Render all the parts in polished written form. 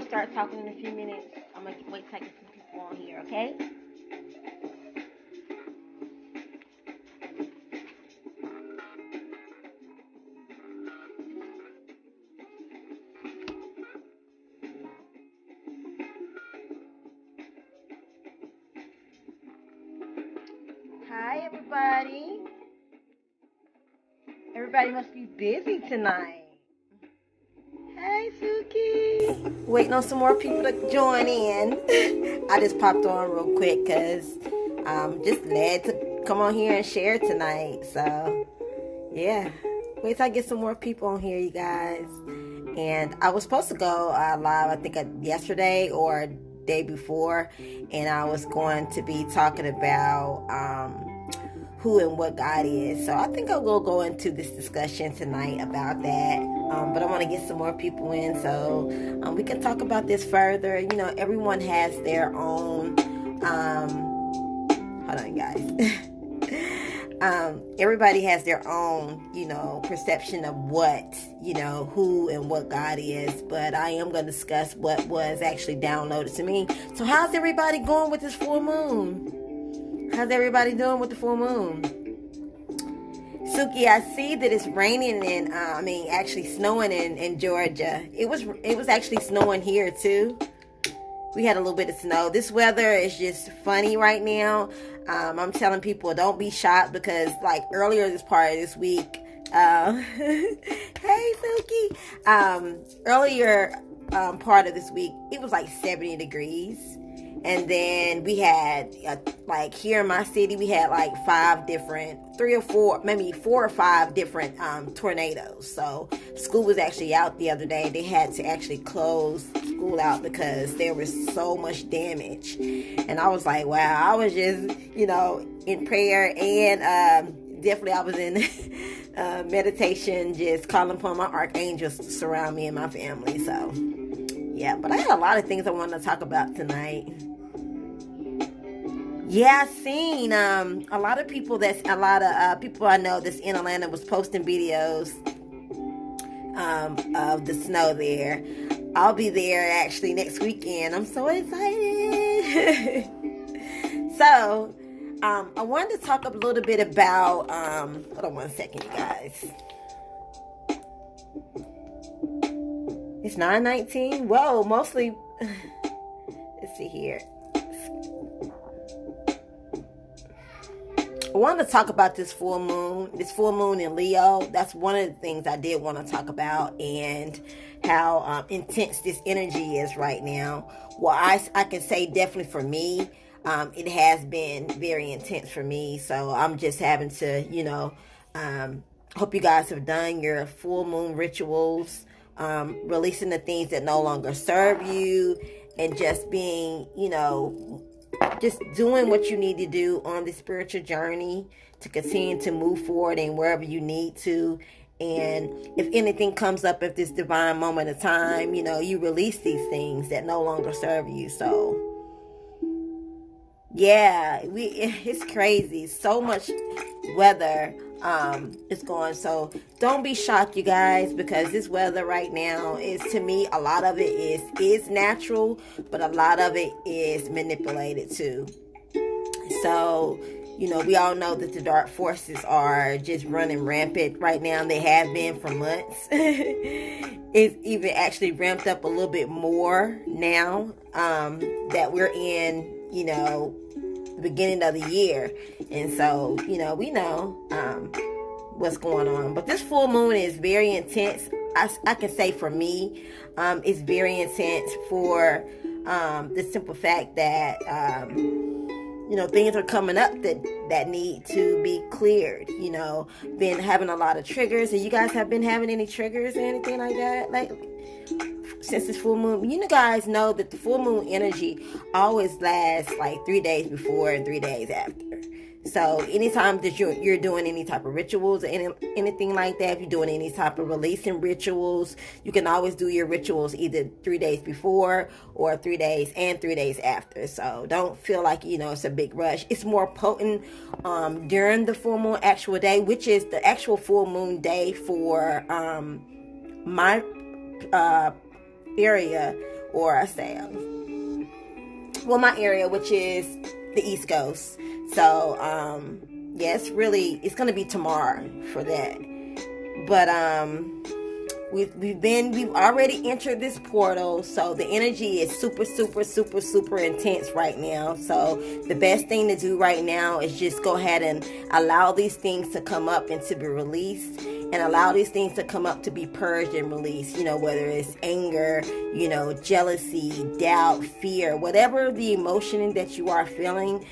start talking in a few minutes. I'm going to wait till I get some people on here, okay? Hi, everybody. Everybody must be busy tonight. Hey, Suki. Waiting on some more people to join in. I just popped on real quick because I'm just glad to come on here and share tonight. So, yeah. Wait till I get some more people on here, you guys. And I was supposed to go live, I think, yesterday or day before. And I was going to be talking about who and what God is. So I think I will go into this discussion tonight about that. But I want to get some more people in so we can talk about this further. You know, everyone has their own, hold on, guys. Everybody has their own, you know, perception of what, you know, who and what God is. But I am going to discuss what was actually downloaded to me. So how's everybody going with this full moon? How's everybody doing with the full moon? Suki, I see that it's raining and actually snowing in Georgia. It was actually snowing here too. We had a little bit of snow. This weather is just funny right now. I'm telling people don't be shocked because like earlier this part of this week, hey Suki, earlier part of this week it was like 70 degrees. And then we had, like here in my city, we had like 4 or 5 different tornadoes. So school was actually out the other day. They had to actually close school out because there was so much damage. And I was like, wow, I was just, you know, in prayer and definitely I was in meditation, just calling upon my archangels to surround me and my family. So, yeah, but I had a lot of things I wanted to talk about tonight. Yeah, I seen a lot of people people I know that's in Atlanta was posting videos of the snow there. I'll be there actually next weekend. I'm so excited. So, I wanted to talk a little bit about hold on one second, you guys. It's 9:19. Whoa, mostly let's see here. I wanted to talk about this full moon in Leo. That's one of the things I did want to talk about, and how intense this energy is right now. Well, I can say definitely for me, it has been very intense for me. So I'm just having to, you know, hope you guys have done your full moon rituals, releasing the things that no longer serve you, and just being, you know, just doing what you need to do on the spiritual journey to continue to move forward and wherever you need to. And if anything comes up at this divine moment of time, you know, you release these things that no longer serve you. So, yeah, it's crazy. So much weather is going. So don't be shocked, you guys, because this weather right now is, to me, a lot of it is natural, but a lot of it is manipulated too. So, you know, we all know that the dark forces are just running rampant right now. They have been for months. It's even actually ramped up a little bit more now that we're in, you know, the beginning of the year. And so, you know, we know what's going on. But this full moon is very intense. I can say for me, it's very intense for the simple fact that you know, things are coming up that need to be cleared. You know, been having a lot of triggers. And you guys have been having any triggers or anything like that? Like, since this full moon, you guys know that the full moon energy always lasts like 3 days before and 3 days after. So anytime that you're doing any type of rituals or anything like that, if you're doing any type of releasing rituals, you can always do your rituals either 3 days before or 3 days and 3 days after. So don't feel like, you know, it's a big rush. It's more potent during the full moon actual day, which is the actual full moon day for my area or say, well, my area, which is the East Coast. So, yeah, it's going to be tomorrow for that. But, we've already entered this portal, so the energy is super, super, super, super intense right now. So the best thing to do right now is just go ahead and allow these things to come up and to be released, and allow these things to come up to be purged and released, whether it's anger, jealousy, doubt, fear, whatever the emotion that you are feeling.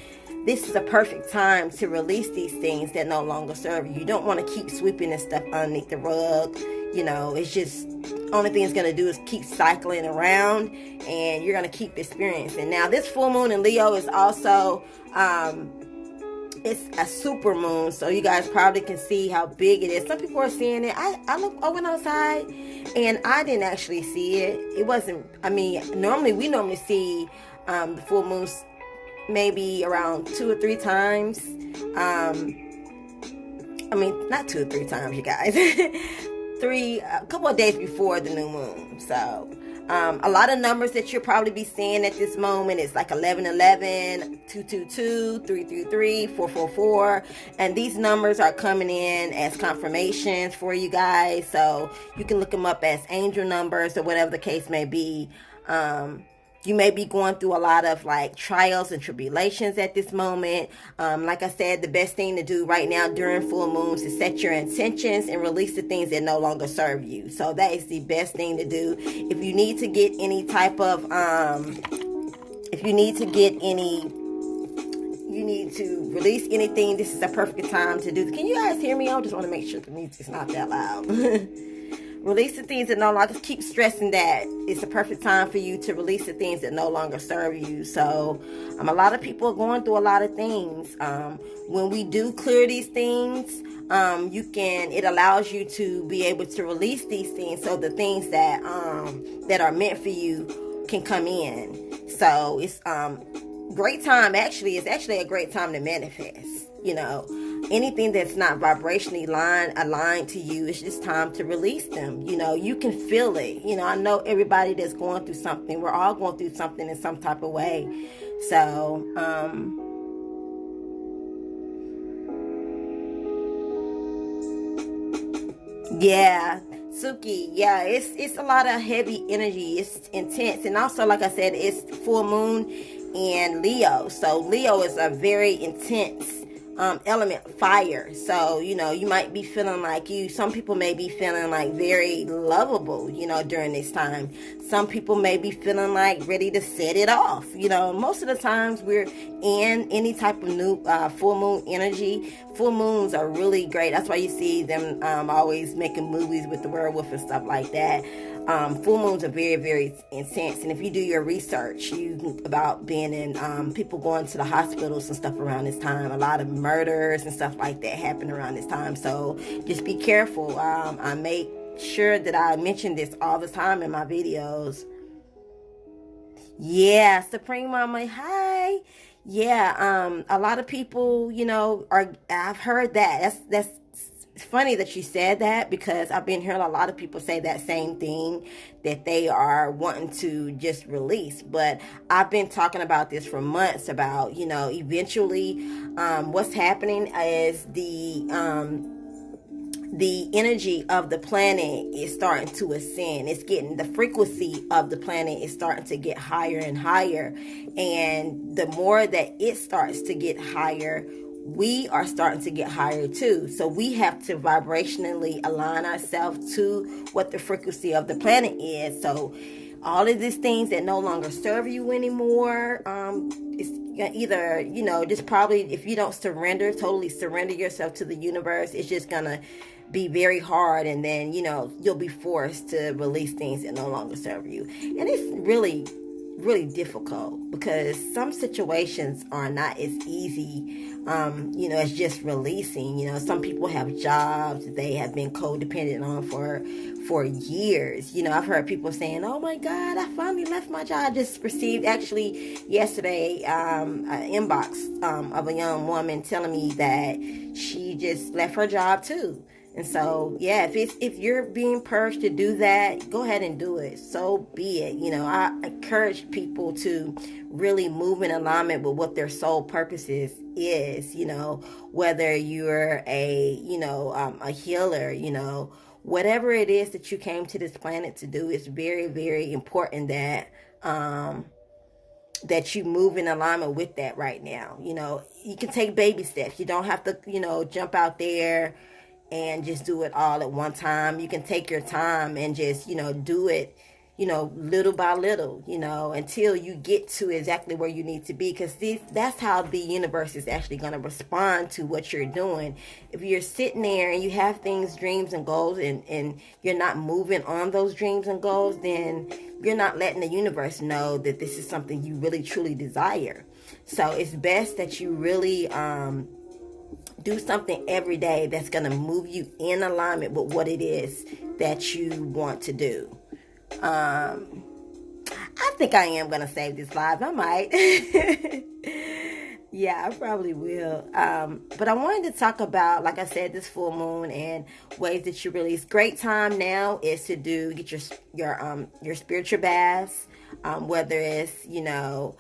This is a perfect time to release these things that no longer serve you. You don't want to keep sweeping this stuff underneath the rug. It's just, only thing it's going to do is keep cycling around, and you're going to keep experiencing. Now, this full moon in Leo is also, it's a super moon, so you guys probably can see how big it is. Some people are seeing it. I went outside, and I didn't actually see it. It wasn't, we normally see the full moons maybe around 2 or 3 times. Not 2 or 3 times, you guys. A couple of days before the new moon. So a lot of numbers that you'll probably be seeing at this moment is like 1111, 222, 333, 444, and these numbers are coming in as confirmations for you guys, so you can look them up as angel numbers or whatever the case may be. You may be going through a lot of trials and tribulations at this moment. Like I said, the best thing to do right now during full moons is set your intentions and release the things that no longer serve you. So that is the best thing to do. If you need to get any type of, you need to release anything, this is a perfect time to do. Can you guys hear me? I just want to make sure the music's not that loud. Release the things that no longer, keep stressing that it's the perfect time for you to release the things that no longer serve you. So a lot of people are going through a lot of things. When we do clear these things, it allows you to be able to release these things, so the things that are meant for you can come in. So it's great time. It's actually a great time to manifest. Anything that's not vibrationally aligned to you, it's just time to release them. You can feel it. I know everybody that's going through something. We're all going through something in some type of way. So, yeah, Suki, yeah, it's a lot of heavy energy. It's intense. And also, like I said, it's full moon in Leo. So Leo is a very intense element, fire. So you might be feeling some people may be feeling very lovable during this time. Some people may be feeling ready to set it off. Most of the times we're in any type of new full moon energy. Full moons are really great. That's why you see them always making movies with the werewolf and stuff like that. Full moons are very, very intense. And if you do your research about being in people going to the hospitals and stuff around this time, a lot of murders and stuff like that happen around this time. So just be careful. I make sure that I mention this all the time in my videos. Yeah, Supreme Mama, hi. Yeah, a lot of people, I've heard that. That's it's funny that you said that, because I've been hearing a lot of people say that same thing, that they are wanting to just release. But I've been talking about this for months about, eventually what's happening is the energy of the planet is starting to ascend. The frequency of the planet is starting to get higher and higher. And the more that it starts to get higher, we are starting to get higher too. So we have to vibrationally align ourselves to what the frequency of the planet is. So all of these things that no longer serve you anymore, it's either, just probably, if you don't totally surrender yourself to the universe, it's just gonna be very hard, and then you'll be forced to release things that no longer serve you. And it's really, really difficult, because some situations are not as easy as just releasing. Some people have jobs they have been codependent on for years. I've heard people saying, oh my God, I finally left my job. I just received, actually yesterday, an inbox of a young woman telling me that she just left her job too. And so, yeah, if you're being purged to do that, go ahead and do it. So be it. You know, I encourage people to really move in alignment with what their soul purpose is, you know, whether you're a healer, you know, whatever it is that you came to this planet to do. It's very, very important that that you move in alignment with that right now. You know, you can take baby steps. You don't have to, you know, jump out there and just do it all at one time. You can take your time and just, you know, do it, you know, little by little, you know, until you get to exactly where you need to be. Because that's how the universe is actually going to respond to what you're doing. If you're sitting there and you have things, dreams and goals, and you're not moving on those dreams and goals, then you're not letting the universe know that this is something you really truly desire. So it's best that you really do something every day that's going to move you in alignment with what it is that you want to do. I think I am going to save this live. I might. Yeah, I probably will. But I wanted to talk about, like I said, this full moon and ways that you release. Great time now is to get your spiritual baths, whether it's, you know,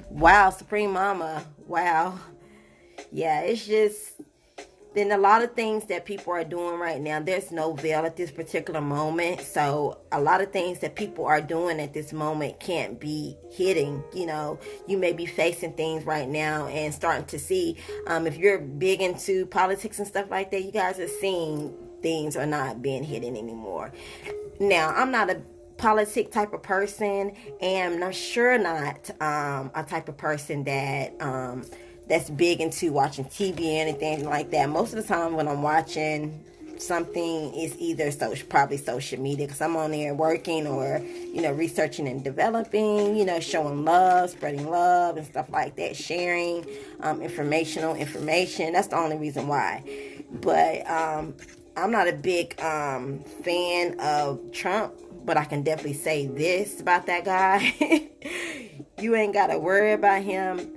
wow, Supreme Mama, wow. Yeah, it's just, then a lot of things that people are doing right now, there's no veil at this particular moment. So a lot of things that people are doing at this moment can't be hitting. You know, you may be facing things right now and starting to see, if you're big into politics and stuff like that, you guys are seeing things are not being hidden anymore. Now, I'm not a politic type of person, and I'm sure not a type of person that that's big into watching TV or anything like that. Most of the time when I'm watching something, it's either probably social media, because I'm on there working or, you know, researching and developing, you know, showing love, spreading love and stuff like that, sharing information. That's the only reason why. But I'm not a big fan of Trump, but I can definitely say this about that guy. You ain't got to worry about him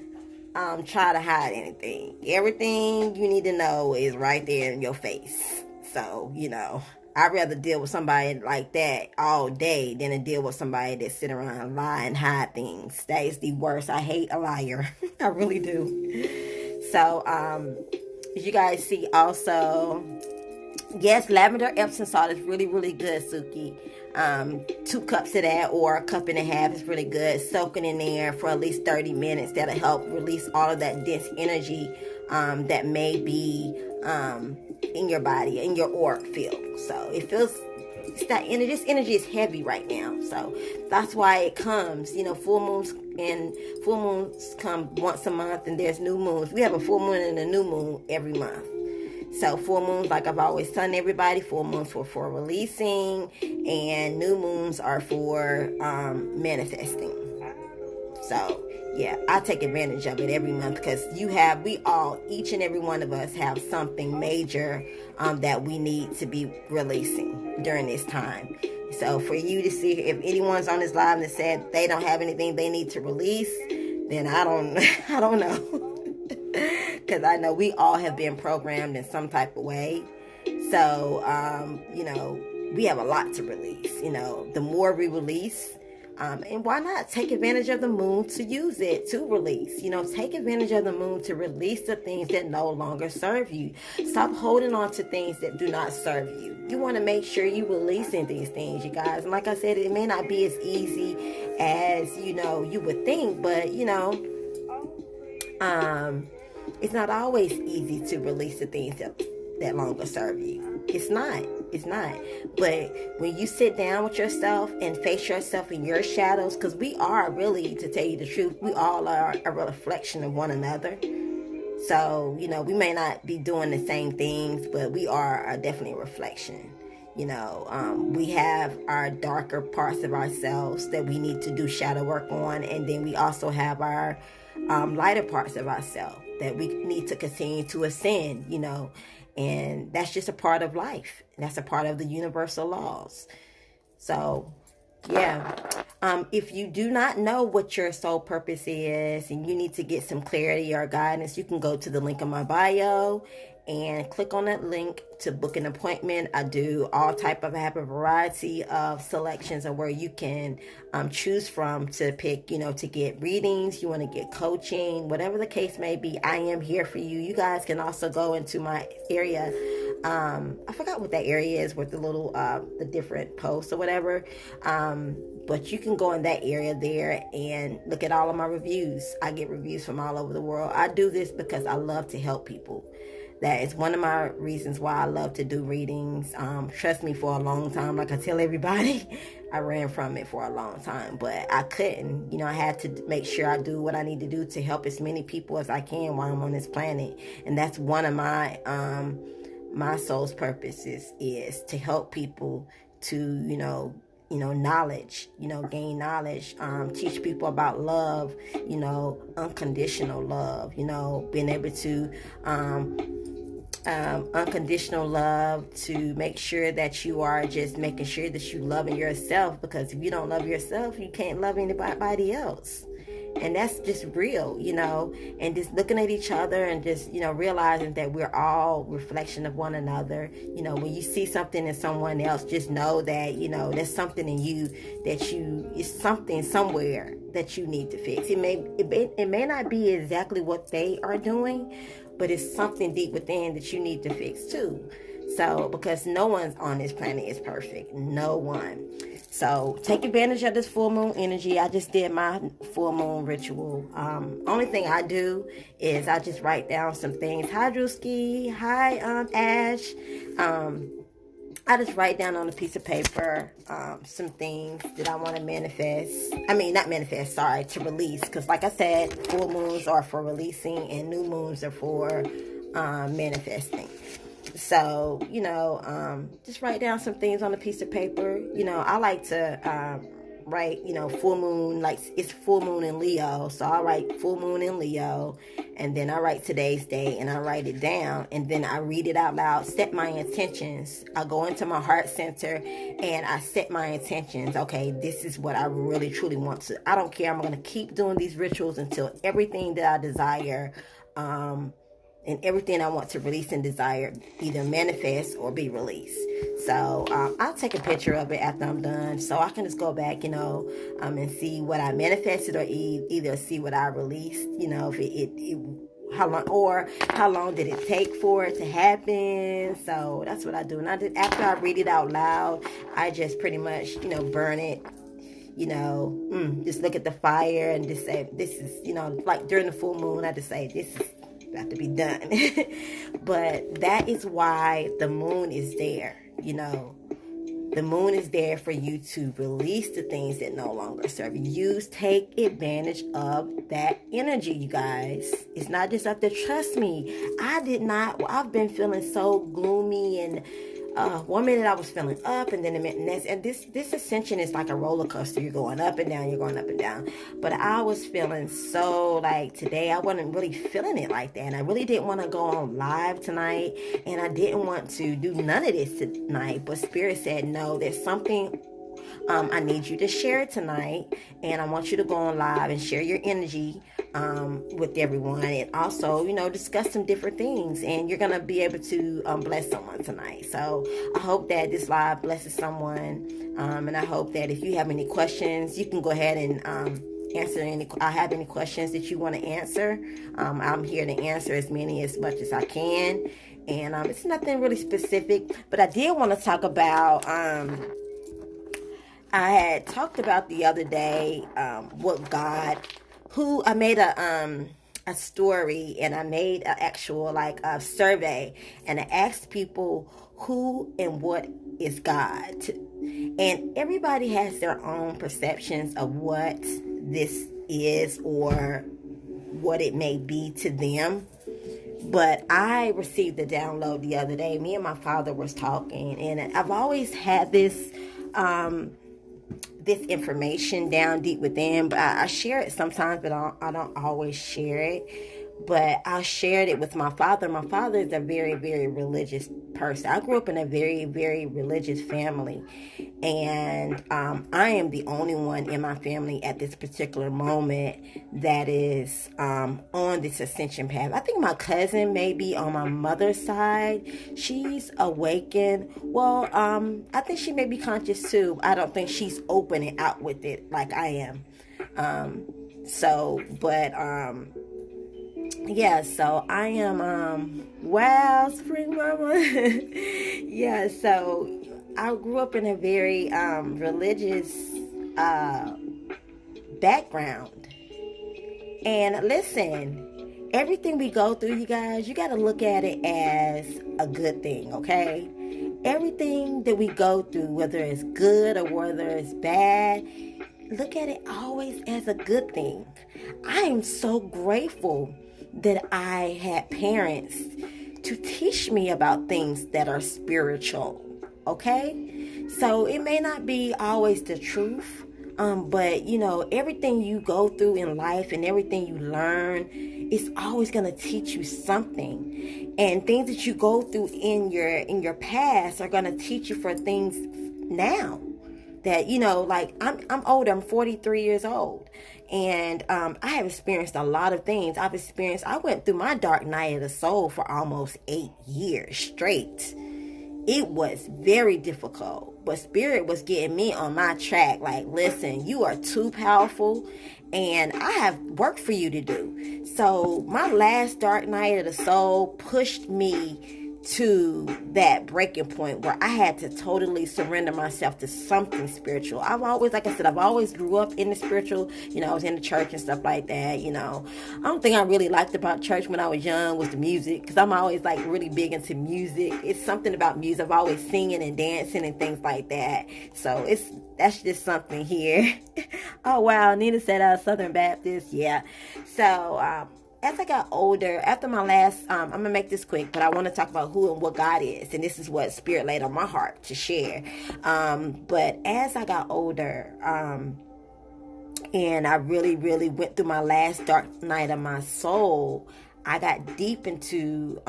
try to hide anything. Everything you need to know is right there in your face. So, you know, I'd rather deal with somebody like that all day than to deal with somebody that sit around and lie and hide things. That is the worst. I hate a liar. I really do. So, as you guys see also, yes, lavender Epsom salt is really, really good, Suki. 2 cups of that, or a cup and a half is really good. Soaking in there for at least 30 minutes. That'll help release all of that dense energy that may be in your body, in your auric field. So it feels, it's that energy. This energy is heavy right now. So that's why it comes. You know, full moons come once a month, and there's new moons. We have a full moon and a new moon every month. So full moons, like I've always told everybody, full moons are for releasing, and new moons are for manifesting. So yeah, I take advantage of it every month, because each and every one of us have something major that we need to be releasing during this time. So for you to see if anyone's on this live that said they don't have anything they need to release, then I don't know. Because I know we all have been programmed in some type of way. So, you know, we have a lot to release. You know, the more we release, and why not take advantage of the moon to use it to release? You know, take advantage of the moon to release the things that no longer serve you. Stop holding on to things that do not serve you. You want to make sure you're releasing these things, you guys. And like I said, it may not be as easy as, you know, you would think, but, you know, it's not always easy to release the things that longer serve you. It's not. But when you sit down with yourself and face yourself in your shadows, because we are really, to tell you the truth, we all are a reflection of one another. So, you know, we may not be doing the same things, but we are definitely a reflection. You know, we have our darker parts of ourselves that we need to do shadow work on. And then we also have our lighter parts of ourselves that we need to continue to ascend, you know. And that's just a part of life. That's a part of the universal laws. So Yeah. If you do not know what your soul purpose is and you need to get some clarity or guidance, you can go to the link in my bio and click on that link to book an appointment. I do all type of, I have a variety of selections of where you can choose from to pick, to get readings, you want to get coaching, whatever the case may be. I am here for you. You guys can also go into my area. I forgot what that area is with the little, the different posts or whatever. But you can go in that area there and look at all of my reviews. I get reviews from all over the world. I do this because I love to help people. That is one of my reasons why I love to do readings. Trust me, for a long time, like I tell everybody, I ran from it for a long time, but I couldn't. I had to make sure I do what I need to do to help as many people as I can while I'm on this planet. And that's one of my my soul's purposes, is to help people to, knowledge, gain knowledge, teach people about love, unconditional love, being able to, unconditional love, to make sure that you are just making sure that you loving yourself, because if you don't love yourself, you can't love anybody else. And that's just real, and just looking at each other and just, realizing that we're all reflection of one another. When you see something in someone else, just know that, there's something in you that it's something somewhere that you need to fix. It may not be exactly what they are doing, but it's something deep within that you need to fix too. So, because no one's on this planet is perfect. No one. So take advantage of this full moon energy. I just did my full moon ritual. Only thing I do is I just write down some things. Hi, Drewski. Hi, Ash. I just write down on a piece of paper some things that I want to manifest. I mean, not manifest, sorry, to release. Because like I said, full moons are for releasing and new moons are for manifesting. So, just write down some things on a piece of paper. I like to write, full moon, like it's full moon in Leo. So I write full moon in Leo, and then I write today's date and I write it down, and then I read it out loud, set my intentions. I go into my heart center and I set my intentions. Okay, this is what I really truly want to. I don't care. I'm going to keep doing these rituals until everything that I desire, and everything I want to release and desire either manifest or be released. So I'll take a picture of it after I'm done, so I can just go back, and see what I manifested, or either see what I released, if how long did it take for it to happen. So that's what I do. And after I read it out loud, I just pretty much, burn it. Just look at the fire and just say, this is, like during the full moon, I just say, this is about to be done. But that is why the moon is there. The moon is there for you to release the things that no longer serve you. Take advantage of that energy, you guys. It's not just up there. Trust me, I've been feeling so gloomy, and 1 minute I was feeling up, and then a minute next, and this ascension is like a roller coaster. You're going up and down, you're going up and down. But I was feeling so, like, today I wasn't really feeling it like that, and I really didn't want to go on live tonight, and I didn't want to do none of this tonight. But Spirit said, no, there's something I need you to share it tonight, and I want you to go on live and share your energy with everyone, and also, discuss some different things, and you're gonna be able to bless someone tonight. So I hope that this live blesses someone, and I hope that if you have any questions, you can go ahead and answer I have any questions that you want to answer. I'm here to answer as much as I can, and it's nothing really specific, but I did want to talk about I had talked about the other day what God, who I made a story, and I made an actual a survey, and I asked people who and what is God, and everybody has their own perceptions of what this is or what it may be to them. But I received a download the other day. Me and my father was talking, and I've always had this information down deep within, but I share it sometimes, but I don't always share it. but I shared it with my father. My father is a very, very religious person. I grew up in a very, very religious family. And I am the only one in my family at this particular moment that is on this ascension path. I think my cousin, maybe on my mother's side, she's awakened. Well, I think she may be conscious too. I don't think she's opening out with it like I am. Yeah, so I am wow, spring mama. Yeah, so I grew up in a very religious background. And listen, everything we go through, you guys, you got to look at it as a good thing, okay? Everything that we go through, whether it's good or whether it's bad, look at it always as a good thing. I am so grateful that I had parents to teach me about things that are spiritual, okay? So it may not be always the truth, but you know, everything you go through in life and everything you learn is always going to teach you something. And things that you go through in your past are going to teach you for things now. That, you know, like I'm older, I'm 43 years old, and I have experienced a lot of things. I went through my dark night of the soul for almost 8 years straight. It was very difficult, but Spirit was getting me on my track. Like, listen, you are too powerful, and I have work for you to do. So my last dark night of the soul pushed me to that breaking point where I had to totally surrender myself to something spiritual. I've always, like I said, I've always grew up in the spiritual. You know, I was in the church and stuff like that. You know, I don't think I really liked about church when I was young was the music, because I'm always like really big into music. It's something about music. I've always singing and dancing and things like that. So that's just something here. Oh wow, Nina said Southern Baptist. Yeah. So as I got older, after my last, I'm going to make this quick, but I want to talk about who and what God is. And this is what Spirit laid on my heart to share. But as I got older, and I really, really went through my last dark night of my soul, I got deep into,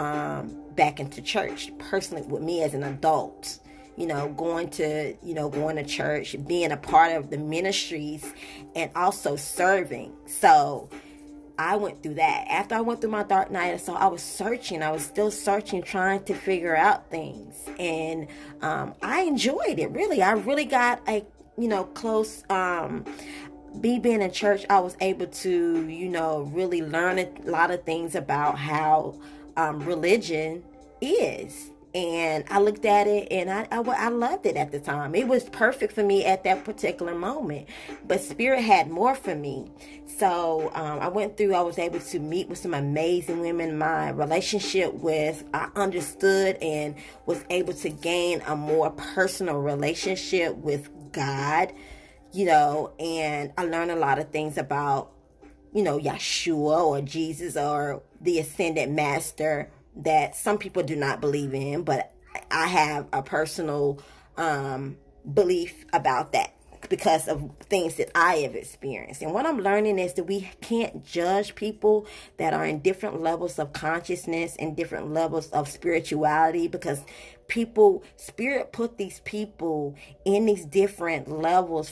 back into church, personally with me as an adult. You know, going to church, being a part of the ministries, and also serving. So I went through that. After I went through my dark night, so I was still searching, trying to figure out things. And I enjoyed it, really. I really got a, close, me being in church, I was able to, really learn a lot of things about how religion is. And I looked at it and I loved it at the time. It was perfect for me at that particular moment. But Spirit had more for me. So I was able to meet with some amazing women. My relationship I understood and was able to gain a more personal relationship with God, and I learned a lot of things about, Yeshua or Jesus or the Ascended Master that some people do not believe in, but I have a personal belief about that because of things that I have experienced. And what I'm learning is that we can't judge people that are in different levels of consciousness and different levels of spirituality, because Spirit put these people in these different levels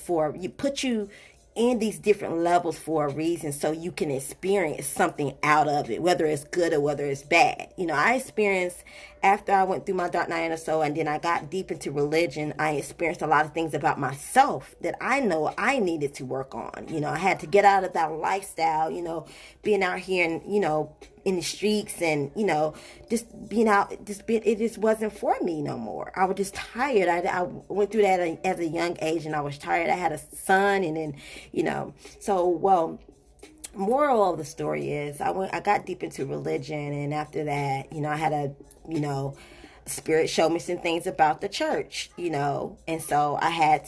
in these different levels for a reason, so you can experience something out of it, whether it's good or whether it's bad. I experienced, after I went through my dark night or so, and then I got deep into religion, I experienced a lot of things about myself that I know I needed to work on. I had to get out of that lifestyle, being out here and, in the streets and, just being out, it just wasn't for me no more. I was just tired. I went through that as a young age, and I was tired. I had a son, and then, moral of the story is I got deep into religion, and after that, I had Spirit showed me some things about the church, and so I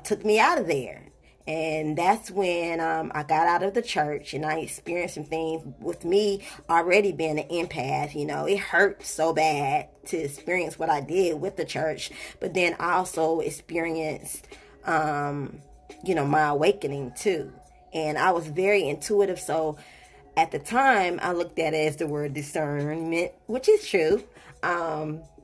took me out of there. And that's when I got out of the church, and I experienced some things with me already being an empath. It hurt so bad to experience what I did with the church. But then I also experienced, my awakening too. And I was very intuitive. So at the time, I looked at it as the word discernment, which is true.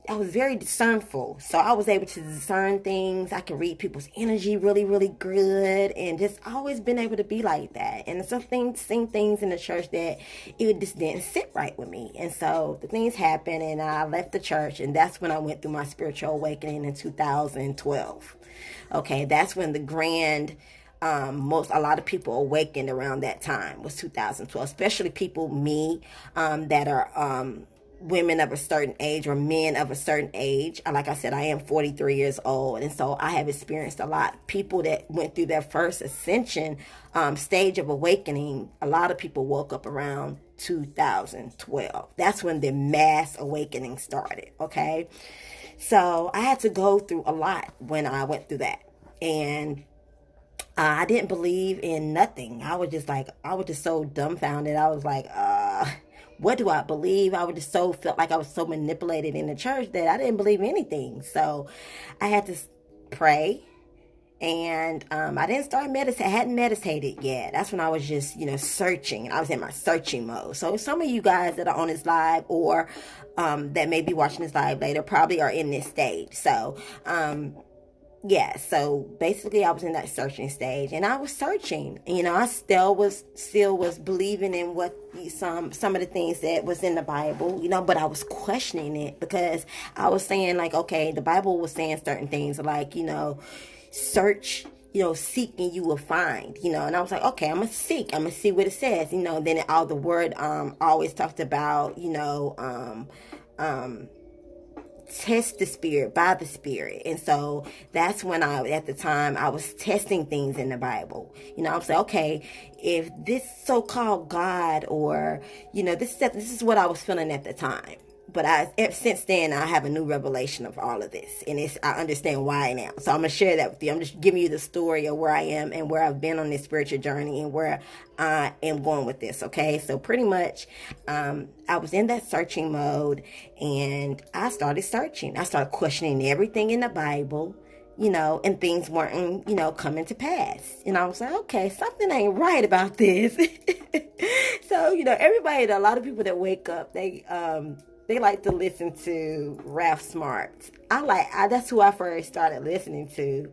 I was very discernful. So I was able to discern things. I could read people's energy really, really good. And just always been able to be like that. And some things, seen things in the church that it just didn't sit right with me. And so the things happened and I left the church. And that's when I went through my spiritual awakening in 2012. Okay, that's when the grand a lot of people awakened around that time was 2012, especially people that are women of a certain age or men of a certain age. Like I said, I am 43 years old, and so I have experienced a lot. People that went through their first ascension stage of awakening, a lot of people woke up around 2012. That's when the mass awakening started. Okay, so I had to go through a lot when I went through that, and I didn't believe in nothing. I was just so dumbfounded. I was like, what do I believe? I was just so felt like I was so manipulated in the church that I didn't believe anything. So I had to pray, and I didn't start meditating. I hadn't meditated yet. That's when I was just, searching. I was in my searching mode. So some of you guys that are on this live or that may be watching this live later probably are in this stage. So, yeah, so basically I was in that searching stage, and I was searching. I still was believing in what some of the things that was in the Bible, but I was questioning it because I was saying like, okay, the Bible was saying certain things like, search, seek and you will find, and I was like, okay, I'm gonna seek, I'm gonna see what it says, then all the word always talked about, test the spirit by the spirit. And so that's when at the time I was testing things in the Bible. I was like, okay, if this so-called God or, this is what I was feeling at the time. But since then, I have a new revelation of all of this. And I understand why now. So I'm going to share that with you. I'm just giving you the story of where I am and where I've been on this spiritual journey and where I am going with this. Okay. So pretty much, I was in that searching mode and I started searching. I started questioning everything in the Bible, and things weren't, coming to pass. And I was like, okay, something ain't right about this. So, a lot of people that wake up, they like to listen to Ralph Smart. That's who I first started listening to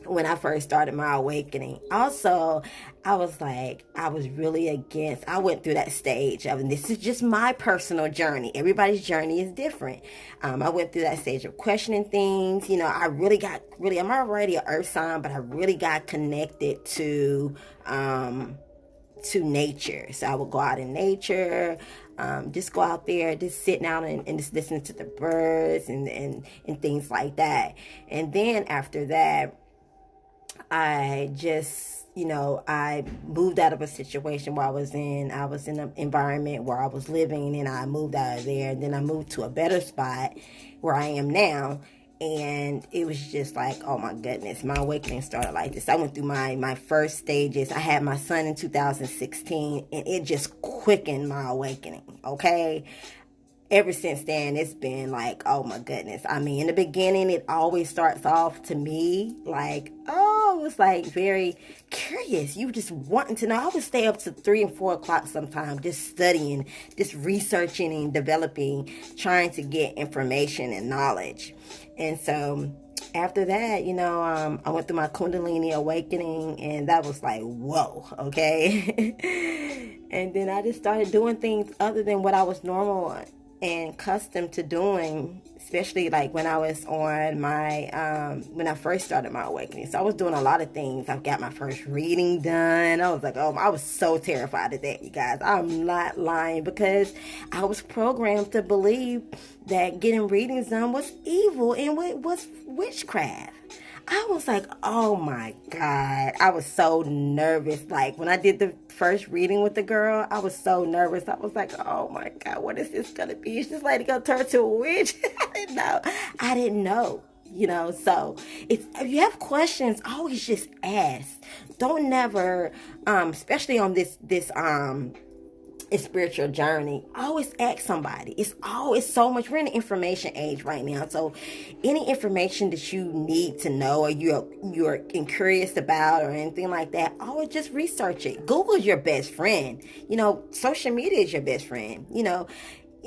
when I first started my awakening. Also, I was really against, I went through that stage of, and this is just my personal journey. Everybody's journey is different. I went through that stage of questioning things. I'm already an earth sign, but I really got connected to nature. So I would go out in nature, just go out there, just sitting out and just listening to the birds and things like that. And then after that, I just, I moved out of a situation where I was in an environment where I was living, and I moved out of there. And then I moved to a better spot where I am now. And it was just like, oh my goodness, my awakening started like this. I went through my first stages. I had my son in 2016, and it just quickened my awakening. Okay. Ever since then, it's been like, oh my goodness. I mean, in the beginning, it always starts off to me like, oh, it's like very curious. You just wanting to know. I would stay up to 3 and 4 o'clock sometimes, just studying, just researching and developing, trying to get information and knowledge. And so after that, I went through my Kundalini awakening, and that was like, whoa, okay. And then I just started doing things other than what I was normal and accustomed to doing, especially like when I was on when I first started my awakening. So I was doing a lot of things. I got my first reading done. I was like, oh, I was so terrified of that, you guys. I'm not lying, because I was programmed to believe that getting readings done was evil and was witchcraft. I was like, oh my God. I was so nervous. Like when I did the first reading with the girl, I was so nervous. I was like, oh my God, what is this going to be? Is this lady going to turn to a witch? I didn't know, so if you have questions, always just ask. Don't never, especially on this a spiritual journey, always ask somebody. It's always so much. We're in the information age right now, so any information that you need to know or you're curious about or anything like that, always just research it. Google's your best friend. Social media is your best friend.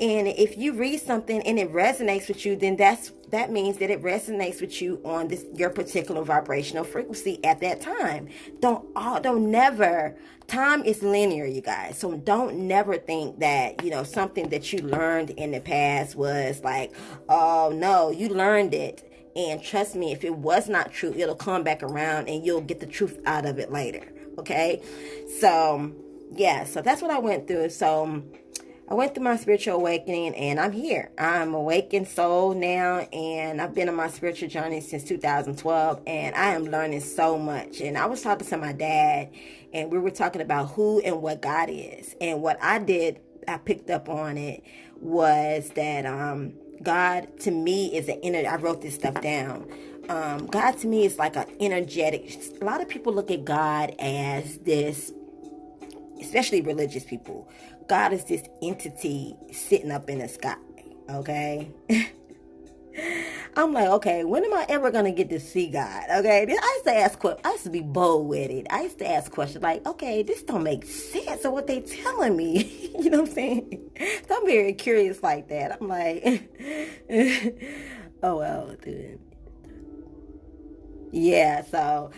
And if you read something and it resonates with you, then that means that it resonates with you on your particular vibrational frequency at that time. Don't never. Time is linear, you guys. So don't never think that something that you learned in the past was like, oh no, you learned it. And trust me, if it was not true, it'll come back around and you'll get the truth out of it later. Okay, so yeah, so that's what I went through. So I went through my spiritual awakening and I'm here. I'm awakened soul now, and I've been on my spiritual journey since 2012, and I am learning so much. And I was talking to my dad and we were talking about who and what God is. And what I picked up on it was that God to me is I wrote this stuff down. God to me is like an energetic. A lot of people look at God as this, especially religious people. God is this entity sitting up in the sky, okay? I'm like, okay, when am I ever going to get to see God, okay? I used to ask questions. I used to be bold with it. I used to ask questions like, okay, this don't make sense of what they telling me. You know what I'm saying? So I'm very curious like that. I'm like, oh, well, dude. Yeah, so,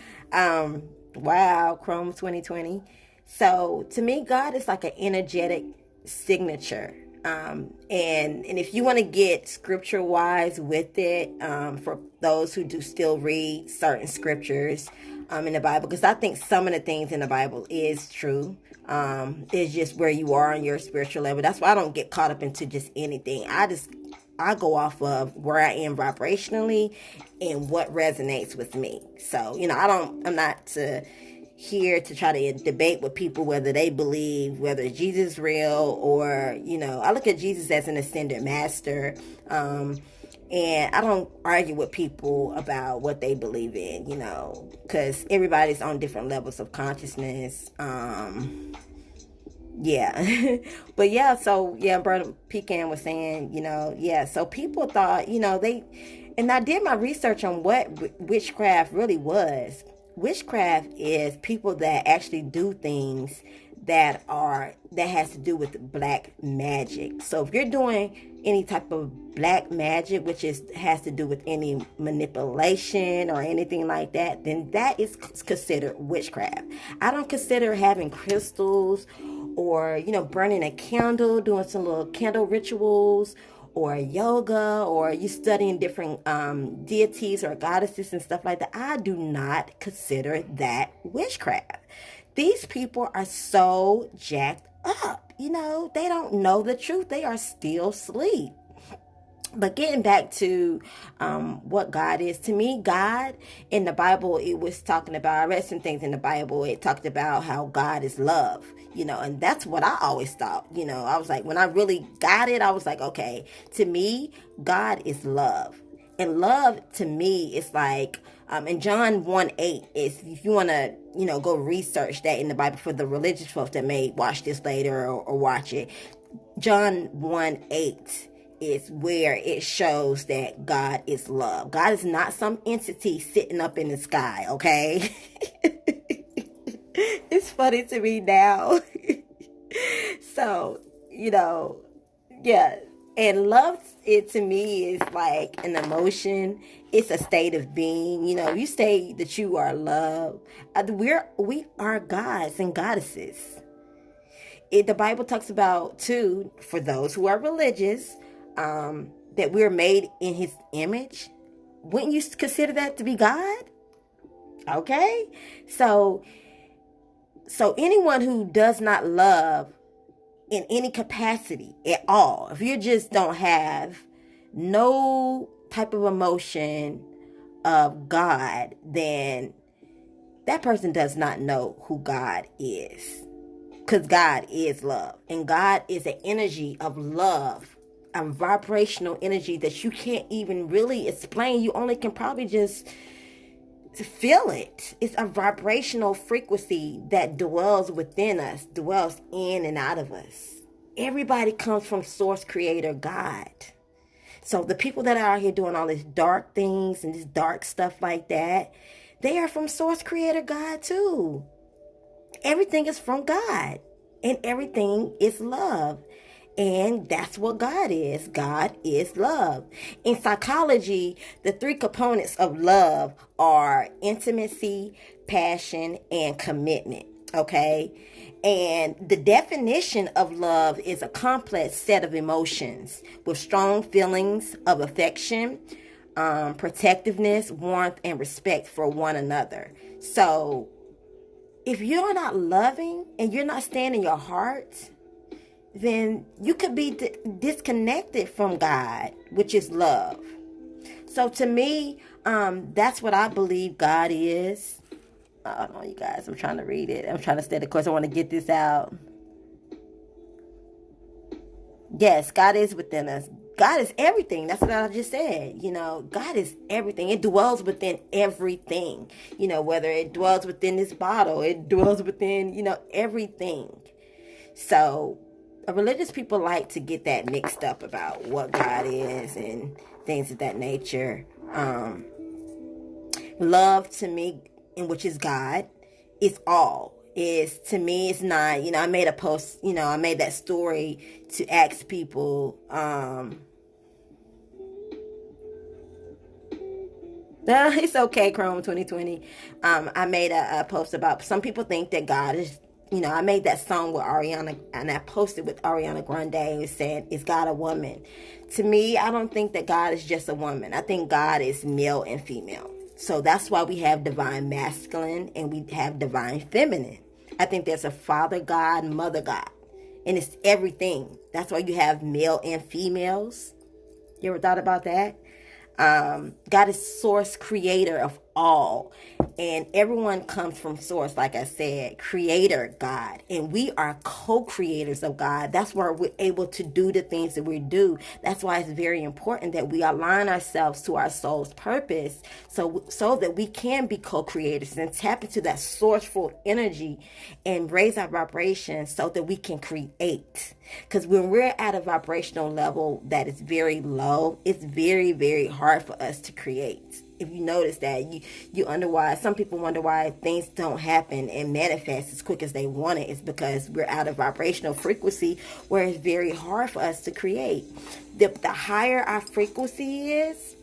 wow, Chrome 2020. So to me, God is like an energetic signature. And if you want to get scripture wise with it, for those who do still read certain scriptures in the Bible, because I think some of the things in the Bible is true. It's just where you are on your spiritual level. That's why I don't get caught up into just anything. I go off of where I am vibrationally and what resonates with me. So, I'm not here to try to debate with people whether they believe whether Jesus is real or, I look at Jesus as an ascended master. And I don't argue with people about what they believe in, because everybody's on different levels of consciousness. Yeah. But yeah, so yeah, Brother Pecan was saying, so people thought, and I did my research on what witchcraft really was. Witchcraft is people that actually do things that has to do with black magic. So if you're doing any type of black magic, which has to do with any manipulation or anything like that, then that is considered witchcraft. I don't consider having crystals or, burning a candle, doing some little candle rituals, or yoga, or you studying different deities or goddesses and stuff like that. I do not consider that witchcraft. These people are so jacked up. They don't know the truth. They are still asleep. But getting back to what God is, to me, God in the Bible, it was talking about, I read some things in the Bible, it talked about how God is love, and that's what I always thought. I was like, when I really got it, I was like, okay, to me, God is love. And love to me is like, in John 1:8, is if you want to, go research that in the Bible for the religious folks that may watch this later or watch it. John 1:8 is where it shows that God is love. God is not some entity sitting up in the sky, okay? It's funny to me now. So, yeah. And love, it to me is like an emotion. It's a state of being. You say that you are love. We are gods and goddesses. The Bible talks about, too, for those who are religious, that we're made in his image. Wouldn't you consider that to be God? Okay. So anyone who does not love in any capacity at all, if you just don't have no type of emotion of God, then that person does not know who God is. Because God is love. And God is an energy of love, a vibrational energy that you can't even really explain. You only can probably just feel it. It's a vibrational frequency that dwells within us, dwells in and out of us. Everybody comes from source creator God. So the people that are out here doing all these dark things and this dark stuff like that, they are from source creator God too. Everything is from God, and everything is love. And that's what God is. God is love. In psychology, the three components of love are intimacy, passion, and commitment. Okay? And the definition of love is a complex set of emotions with strong feelings of affection, protectiveness, warmth, and respect for one another. So, if you're not loving and you're not staying in your heart, then you could be disconnected from God, which is love. So to me, that's what I believe God is. Hold on, you guys. I'm trying to read it. I'm trying to stay the course. I want to get this out. Yes, God is within us. God is everything. That's what I just said. God is everything. It dwells within everything. Whether it dwells within this bottle, it dwells within, everything. So religious people like to get that mixed up about what God is and things of that nature. Love to me, in which is God, is all. To me, it's not, I made a post, I made that story to ask people, it's okay, Chrome 2020. I made a post about, some people think that God is, I made that song with Ariana, and I posted with Ariana Grande saying, is God a woman? To me, I don't think that God is just a woman. I think God is male and female. So that's why we have divine masculine and we have divine feminine. I think there's a father God, mother God, and it's everything. That's why you have male and females. You ever thought about that? God is source creator of all, and everyone comes from source, like I said, creator God, and we are co-creators of God. That's why we're able to do the things that we do. That's why it's very important that we align ourselves to our soul's purpose, so that we can be co-creators and tap into that sourceful energy and raise our vibration so that we can create. Because when we're at a vibrational level that is very low, it's very, very hard for us to create. If you notice that, you wonder why, some people wonder why things don't happen and manifest as quick as they want it. It's because we're out of vibrational frequency where it's very hard for us to create. The higher our frequency is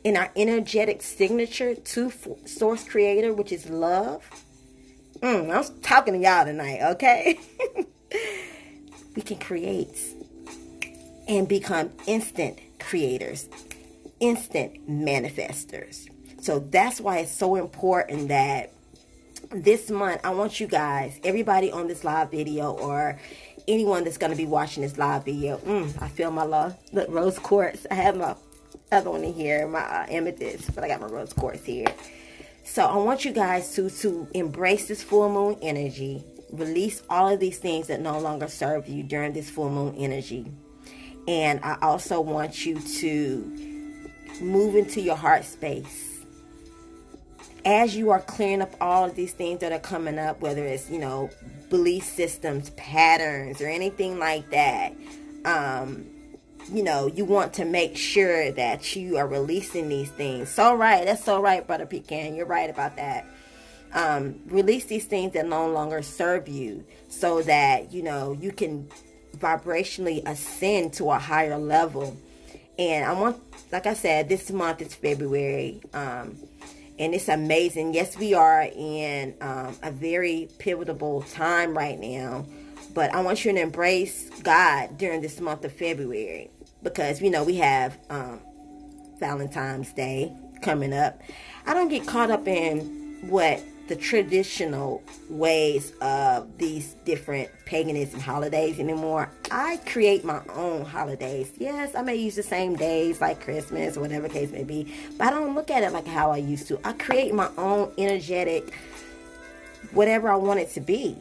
in our energetic signature to source creator, which is love. I'm talking to y'all tonight, okay? We can create and become instant creators, instant manifestors. So that's why it's so important that this month, I want you guys, everybody on this live video or anyone that's going to be watching this live video, I feel my rose quartz. I have my other one in here, my amethyst, but I got my rose quartz here. So I want you guys to embrace this full moon energy. Release all of these things that no longer serve you during this full moon energy. And I also want you to move into your heart space. As you are clearing up all of these things that are coming up, whether it's, belief systems, patterns, or anything like that, you want to make sure that you are releasing these things. So right, that's so right, Brother Pecan. You're right about that. Release these things that no longer serve you so that, you can vibrationally ascend to a higher level. And I want, like I said, this month is February, and it's amazing. Yes, we are in a very pivotal time right now, but I want you to embrace God during this month of February because, we have Valentine's Day coming up. I don't get caught up in what the traditional ways of these different paganism holidays anymore. I create my own holidays. Yes, I may use the same days like Christmas or whatever case may be, but I don't look at it like how I used to. I create my own energetic, whatever I want it to be,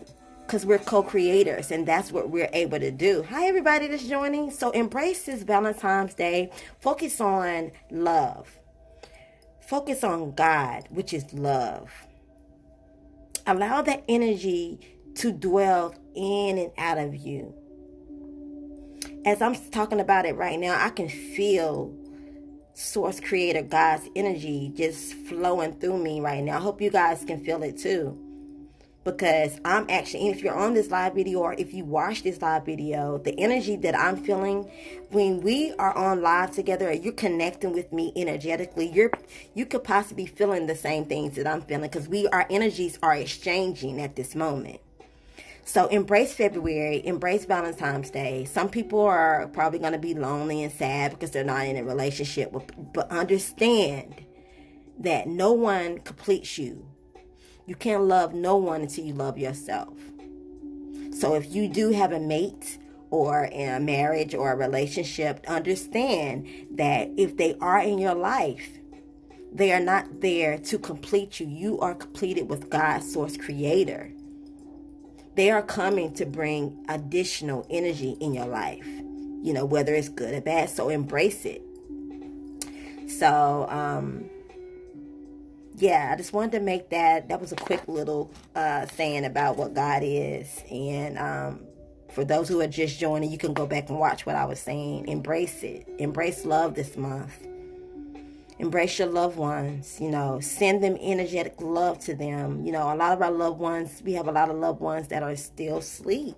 because we're co-creators and that's what we're able to do. Hi, everybody that's joining. So embrace this Valentine's Day. Focus on love. Focus on God, which is love. Allow that energy to dwell in and out of you. As I'm talking about it right now, I can feel Source Creator God's energy just flowing through me right now. I hope you guys can feel it too. Because I'm actually, if you're on this live video or if you watch this live video, the energy that I'm feeling when we are on live together, you're connecting with me energetically. You could possibly be feeling the same things that I'm feeling, because our energies are exchanging at this moment. So embrace February, embrace Valentine's Day. Some people are probably going to be lonely and sad because they're not in a relationship, but understand that no one completes you. You can't love no one until you love yourself. So if you do have a mate or in a marriage or a relationship, understand that if they are in your life, they are not there to complete you. You are completed with God's Source Creator. They are coming to bring additional energy in your life, whether it's good or bad. So embrace it. So, I just wanted to make that was a quick little saying about what God is. And for those who are just joining, you can go back and watch what I was saying. Embrace it. Embrace love this month. Embrace your loved ones, send them energetic love to them. A lot of our loved ones, we have a lot of loved ones that are still asleep.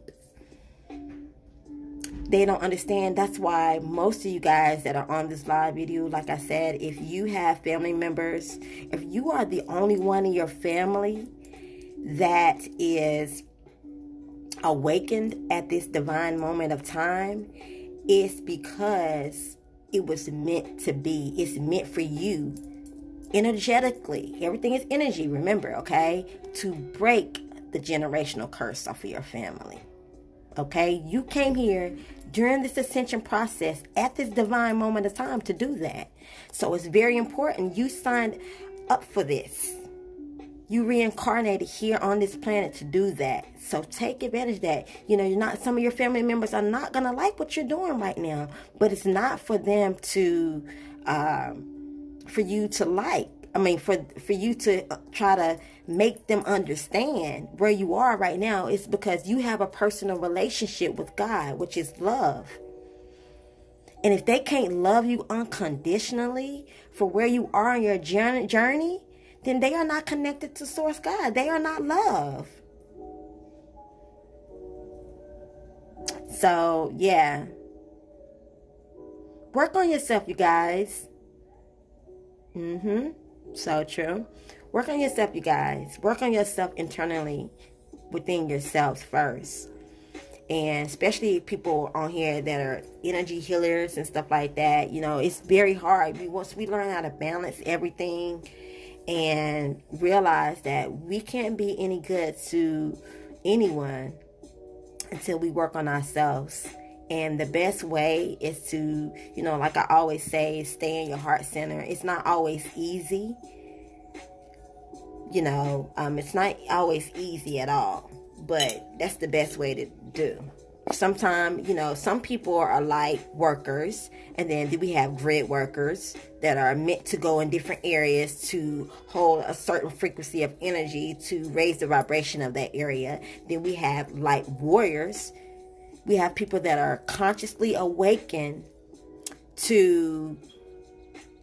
They don't understand. That's why most of you guys that are on this live video, like I said, if you have family members, if you are the only one in your family that is awakened at this divine moment of time, it's because it was meant to be. It's meant for you energetically. Everything is energy, remember, okay? To break the generational curse off of your family. Okay? You came here during this ascension process at this divine moment of time to do that. So it's very important. You signed up for this. You reincarnated here on this planet to do that. So take advantage of that. Some of your family members are not going to like what you're doing right now. But it's not for them to, for you to like. For you to try to make them understand where you are right now. It's because you have a personal relationship with God, which is love. And if they can't love you unconditionally for where you are on your journey, then they are not connected to Source God. They are not love. So, work on yourself, you guys. So true. Work on yourself, you guys. Work on yourself internally within yourselves first. And especially people on here that are energy healers and stuff like that. It's very hard. Once we learn how to balance everything and realize that we can't be any good to anyone until we work on ourselves. And the best way is to, like I always say, stay in your heart center. It's not always easy. It's not always easy at all. But that's the best way to do. Sometimes, some people are light workers, and then we have grid workers that are meant to go in different areas to hold a certain frequency of energy to raise the vibration of that area. Then we have light warriors. We have people that are consciously awakened to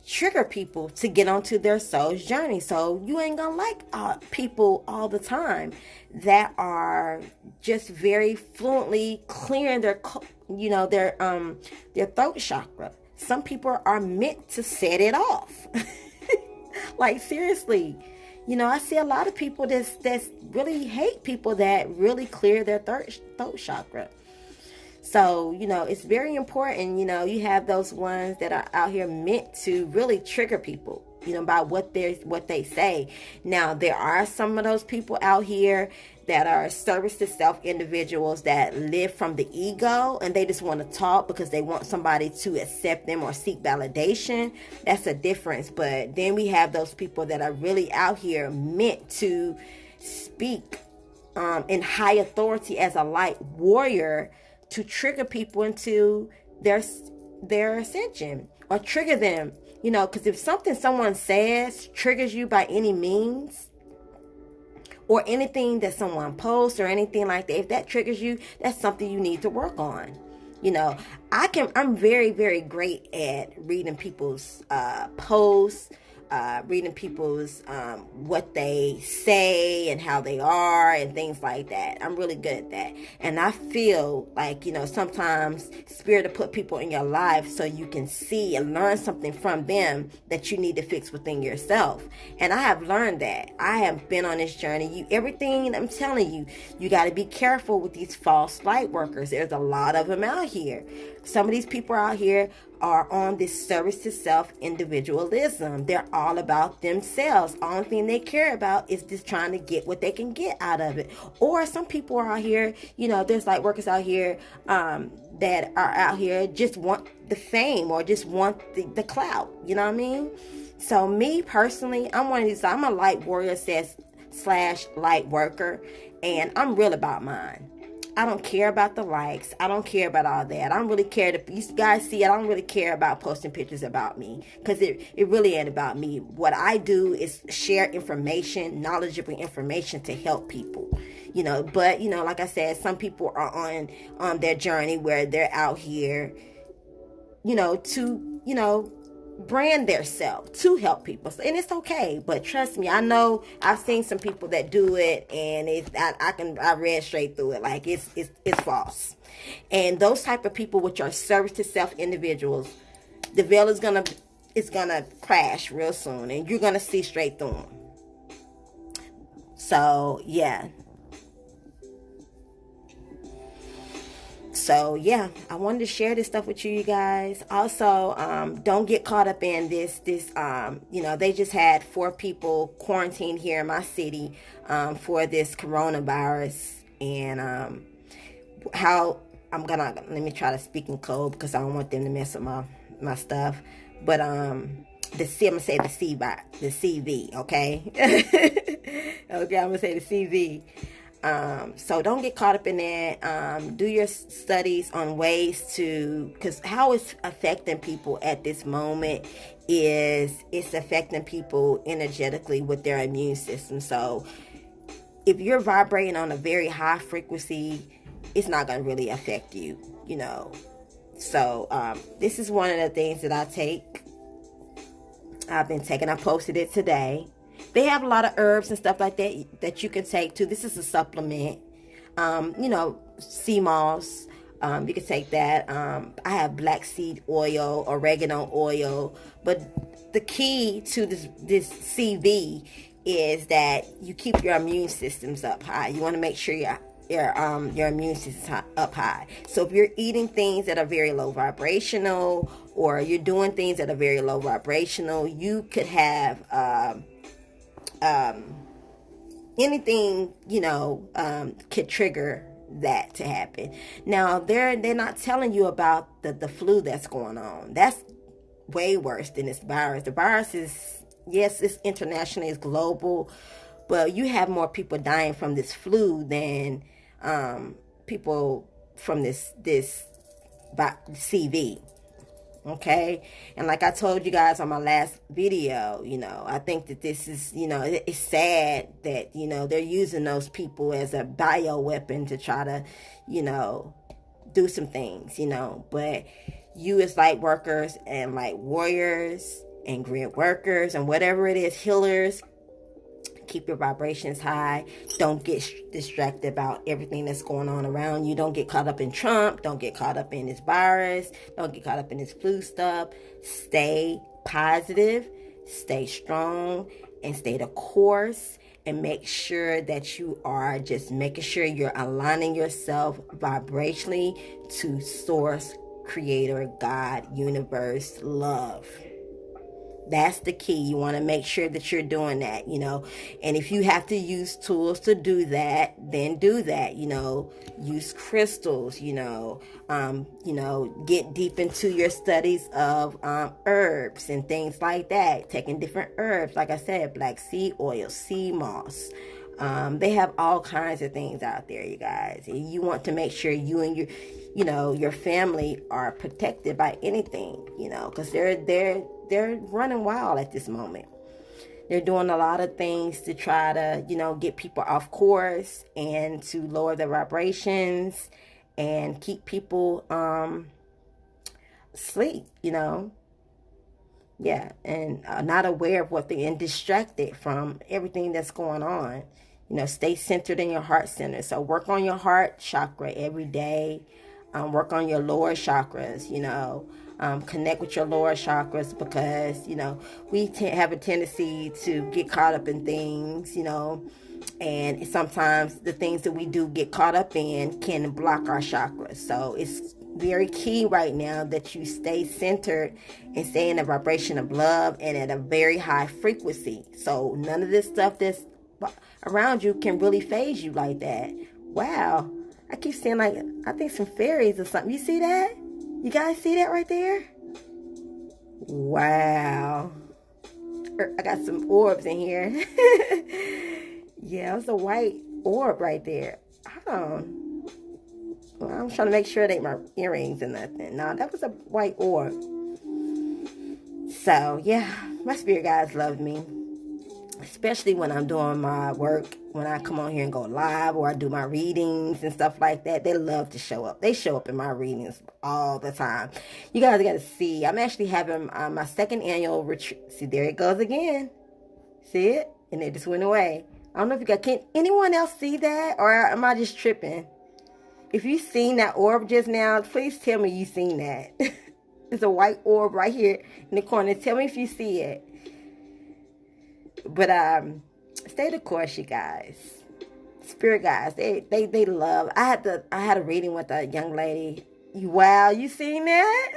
trigger people to get onto their soul's journey. So you ain't gonna like people all the time that are just very fluently clearing their throat chakra. Some people are meant to set it off. Like, seriously. I see a lot of people that's really hate people that really clear their throat chakra. So, it's very important, you have those ones that are out here meant to really trigger people, by what they say. Now, there are some of those people out here that are service to self individuals that live from the ego, and they just want to talk because they want somebody to accept them or seek validation. That's a difference. But then we have those people that are really out here meant to speak in high authority as a light warrior, to trigger people into their ascension, or trigger them, You know, because if someone says triggers you by any means, or anything that someone posts or anything like that, if that triggers you, that's something you need to work on. You know, I'm very, very great at reading people's posts, reading people's what they say and how they are and things like that. I'm really good at that. And I feel like, you know, sometimes Spirit will put people in your life so you can see and learn something from them that you need to fix within yourself. And I have learned that. I have been on this journey. Everything I'm telling you, you got to be careful with these false light workers. There's a lot of them out here. Some of these people out here are on this service to self individualism. They're all about themselves. Only thing they care about is just trying to get what they can get out of it. Or some people are out here, you know, there's light workers out here that are out here just want the fame or just want the clout. You know what I mean? So me personally, I'm one of these. I'm a light warrior / light worker, and I'm real about mine. I don't care about the likes. I don't care about all that. I don't really care. If you guys see, I don't really care about posting pictures about me, because it really ain't about me. What I do is share information, knowledgeable information to help people. You know, but, you know, like I said, some people are on their journey where they're out here, you know, to, you know, brand their self to help people, and it's okay. But trust me, I know I've seen some people that do it, and I read straight through it, like it's false. And those type of people, which are service to self individuals, the veil is gonna crash real soon, and you're gonna see straight through them. So yeah. So yeah, I wanted to share this stuff with you guys. Also, don't get caught up in this. You know, they just had 4 people quarantined here in my city for this coronavirus, and how let me try to speak in code because I don't want them to mess with my stuff. But I'm gonna say the CV, okay? Okay, I'm gonna say the CV. So don't get caught up in that. Do your studies on ways to, because how it's affecting people at this moment is it's affecting people energetically with their immune system. So if you're vibrating on a very high frequency, it's not going to really affect you, you know. So this is one of the things that I've been taking. I posted it today. They have a lot of herbs and stuff like that you can take too. This is a supplement. You know, sea moss. You can take that. I have black seed oil, oregano oil. But the key to this CV is that you keep your immune systems up high. You want to make sure your immune system up high. So if you're eating things that are very low vibrational, or you're doing things that are very low vibrational, you could have anything, you know, could trigger that to happen. Now they're not telling you about the flu that's going on. That's way worse than this virus. The virus is, yes, it's international, it's global, but you have more people dying from this flu than people from this CV. Okay, and like I told you guys on my last video, you know, I think that this is, you know, it's sad that, you know, they're using those people as a bioweapon to try to, you know, do some things, you know. But you as light workers and light warriors and grid workers and whatever it is, healers, keep your vibrations high. Don't get distracted about everything that's going on around you. Don't get caught up in Trump. Don't get caught up in this virus. Don't get caught up in this flu stuff. Stay positive, stay strong, and stay the course. And make sure that you are just making sure you're aligning yourself vibrationally to source, creator, God, universe, love. That's the key. You want to make sure that you're doing that, you know. And if you have to use tools to do that, then do that, you know. Use crystals, you know, get deep into your studies of herbs and things like that. Taking different herbs, like I said, black seed oil, sea moss. They have all kinds of things out there, you guys. And you want to make sure you and your family are protected by anything, you know, because they're they're running wild at this moment. They're doing a lot of things to try to, get people off course and to lower their vibrations and keep people asleep, Yeah, and not aware of what they're and distracted from everything that's going on. Stay centered in your heart center. So work on your heart chakra every day. Work on your lower chakras, connect with your lower chakras because, we have a tendency to get caught up in things, and sometimes the things that we do get caught up in can block our chakras. So it's very key right now that you stay centered and stay in a vibration of love and at a very high frequency. So none of this stuff that's around you can really phase you like that. Wow. I keep seeing I think some fairies or something. You see that? You guys see that right there? Wow. I got some orbs in here. Yeah, it's a white orb right there. Hold on. Well, I'm trying to make sure it ain't my earrings or nothing. No, that was a white orb. So, yeah, my spirit guides love me. Especially when I'm doing my work, when I come on here and go live or I do my readings and stuff like that. They love to show up. They show up in my readings all the time. You guys got to see. I'm actually having my second annual retreat. See, there it goes again. See it? And it just went away. I don't know if you got, can anyone else see that? Or am I just tripping? If you seen that orb just now, please tell me you seen that. There's a white orb right here in the corner. Tell me if you see it. But stay the course, you guys. Spirit guys, they love. I had a reading with a young lady. Wow, you seen that?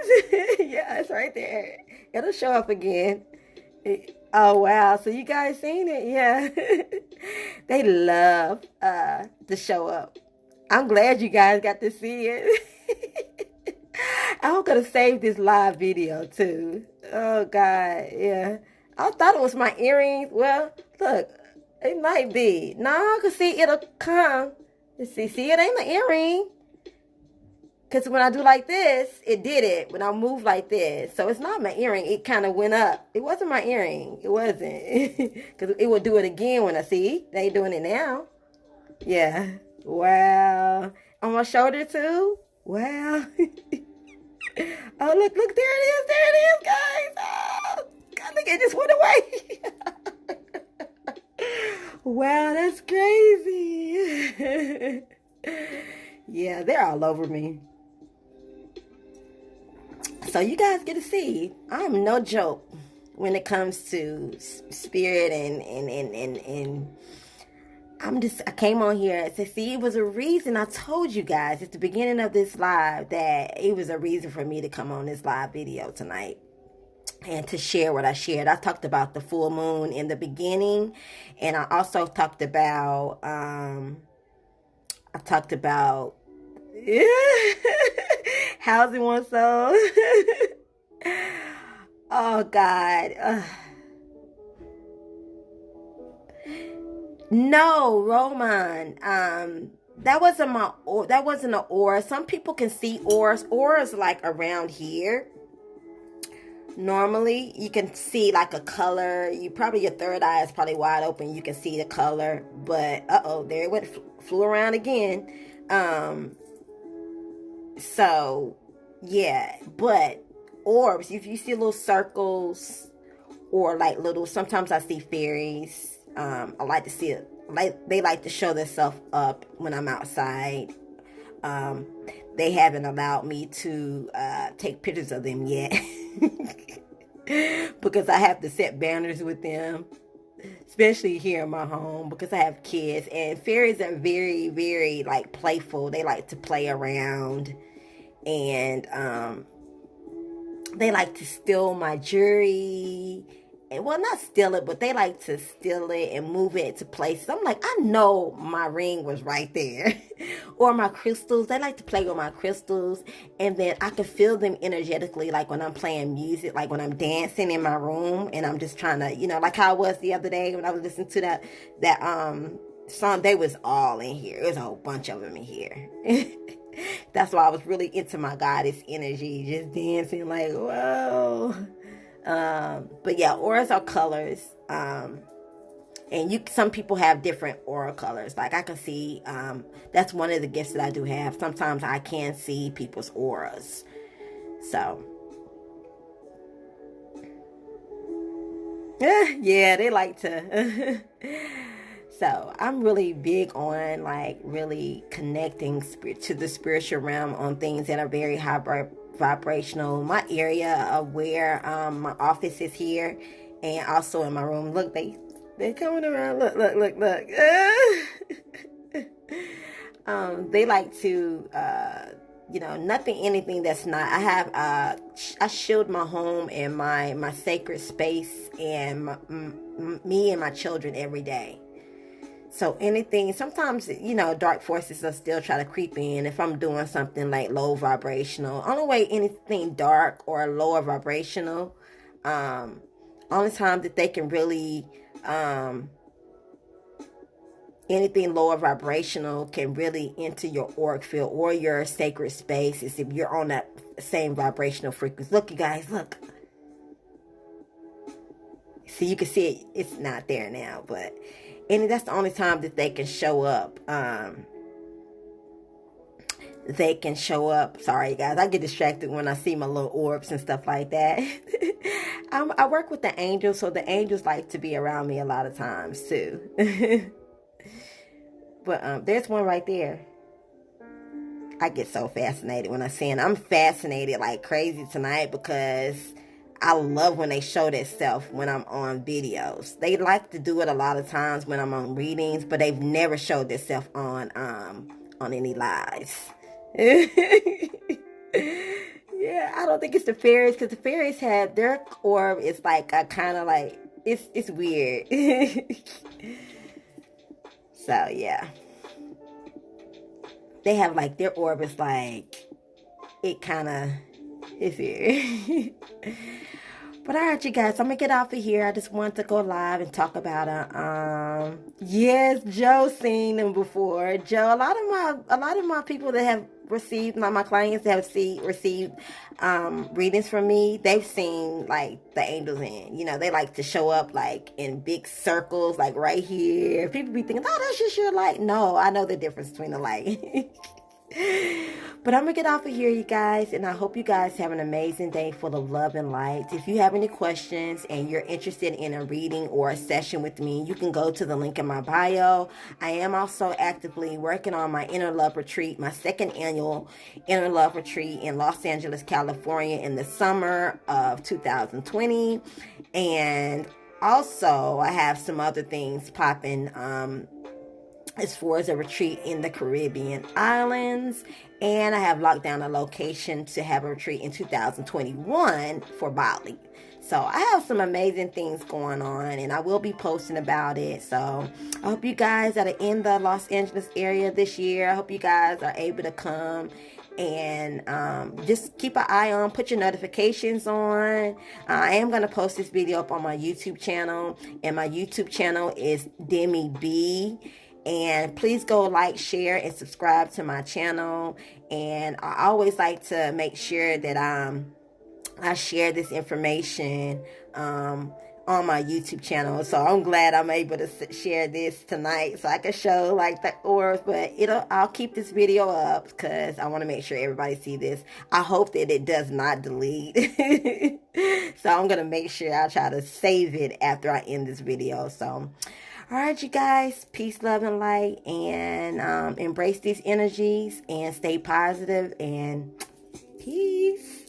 Yeah, it's right there. It'll show up again. Oh wow, so you guys seen it? Yeah. They love to show up. I'm glad you guys got to see it. I'm gonna save this live video too. Oh God, yeah. I thought it was my earrings. Well, look, it might be. No, I can see it'll come. Let's see, it ain't my earring. Because when I do like this, it did it. When I move like this. So it's not my earring. It kind of went up. It wasn't my earring. It wasn't. Because it would do it again when I see. They doing it now. Yeah. Wow. On my shoulder too. Wow. Oh, look, there it is, guys. Oh, God, look, it just went away. Wow, that's crazy. Yeah, they're all over me. So you guys get to see, I'm no joke when it comes to spirit and I came on here to see it was a reason. I told you guys at the beginning of this live that it was a reason for me to come on this live video tonight and to share what I shared. I talked about the full moon in the beginning, and I also talked about housing one soul. Oh God. No, Roman. That wasn't an aura. Some people can see auras. Auras like around here. Normally, you can see like a color. Your third eye is probably wide open. You can see the color. But there it went, flew around again. So yeah, but orbs. If you see little circles or like little, sometimes I see fairies. I like to see it. They like to show themselves up when I'm outside. They haven't allowed me to take pictures of them yet because I have to set boundaries with them, especially here in my home because I have kids. And fairies are very, very like playful. They like to play around, and they like to steal my jewelry. And, well, not steal it, but they like to steal it and move it to places. I'm like, I know my ring was right there. Or my crystals. They like to play with my crystals. And then I can feel them energetically, like when I'm playing music, like when I'm dancing in my room. And I'm just trying to, like how I was the other day when I was listening to that song. They was all in here. There's a whole bunch of them in here. That's why I was really into my goddess energy. Just dancing like, whoa. But yeah, auras are colors. And some people have different aura colors. Like I can see, that's one of the gifts that I do have. Sometimes I can see people's auras. So yeah, they like to. So I'm really big on like really connecting to the spiritual realm on things that are very high vibrational. My area of where my office is here, and also in my room. Look, they coming around. Look. They like to anything that's not. I have I shield my home and my sacred space and me and my children every day. So anything, sometimes, dark forces will still try to creep in if I'm doing something like low vibrational. Only way anything dark or lower vibrational, only time that they can really, anything lower vibrational can really enter your auric field or your sacred space is if you're on that same vibrational frequency. Look, you guys, look. See, you can see it. It's not there now, but... And that's the only time that they can show up. They can show up. Sorry, guys. I get distracted when I see my little orbs and stuff like that. I work with the angels, so the angels like to be around me a lot of times, too. But there's one right there. I get so fascinated when I see it. I'm fascinated like crazy tonight because... I love when they show themselves when I'm on videos. They like to do it a lot of times when I'm on readings, but they've never showed themselves on any lives. Yeah, I don't think it's the fairies because the fairies have their orb. It's like a kind of like it's weird. So yeah, they have like their orb is like it kind of is weird. But all right, you guys, I'm gonna get off of here. I just wanted to go live and talk about it. Yes, Joe seen them before. Joe, a lot of my people that have received, my clients that have received readings from me, they've seen like the angels in. They like to show up like in big circles, like right here. People be thinking, oh, that's just your light. No, I know the difference between the light. But I'm gonna get off of here, you guys, and I hope you guys have an amazing day full of love and light. If you have any questions and you're interested in a reading or a session with me, you can go to the link in my bio. I am also actively working on my Inner Love Retreat, my second annual Inner Love Retreat in Los Angeles, California in the summer of 2020. And also I have some other things popping as far as a retreat in the Caribbean islands. And I have locked down a location to have a retreat in 2021 for Bali. So I have some amazing things going on, and I will be posting about it. So I hope you guys that are in the Los Angeles area this year, I hope you guys are able to come and just keep an eye on, put your notifications on. I am going to post this video up on my YouTube channel, and my YouTube channel is Demi B. And please go like, share, and subscribe to my channel. And I always like to make sure that I share this information on my YouTube channel. So I'm glad I'm able to share this tonight so I can show like the orbs. But I'll keep this video up because I want to make sure everybody see this. I hope that it does not delete. So I'm going to make sure I try to save it after I end this video. So all right, you guys, peace, love, and light, and embrace these energies and stay positive, and peace.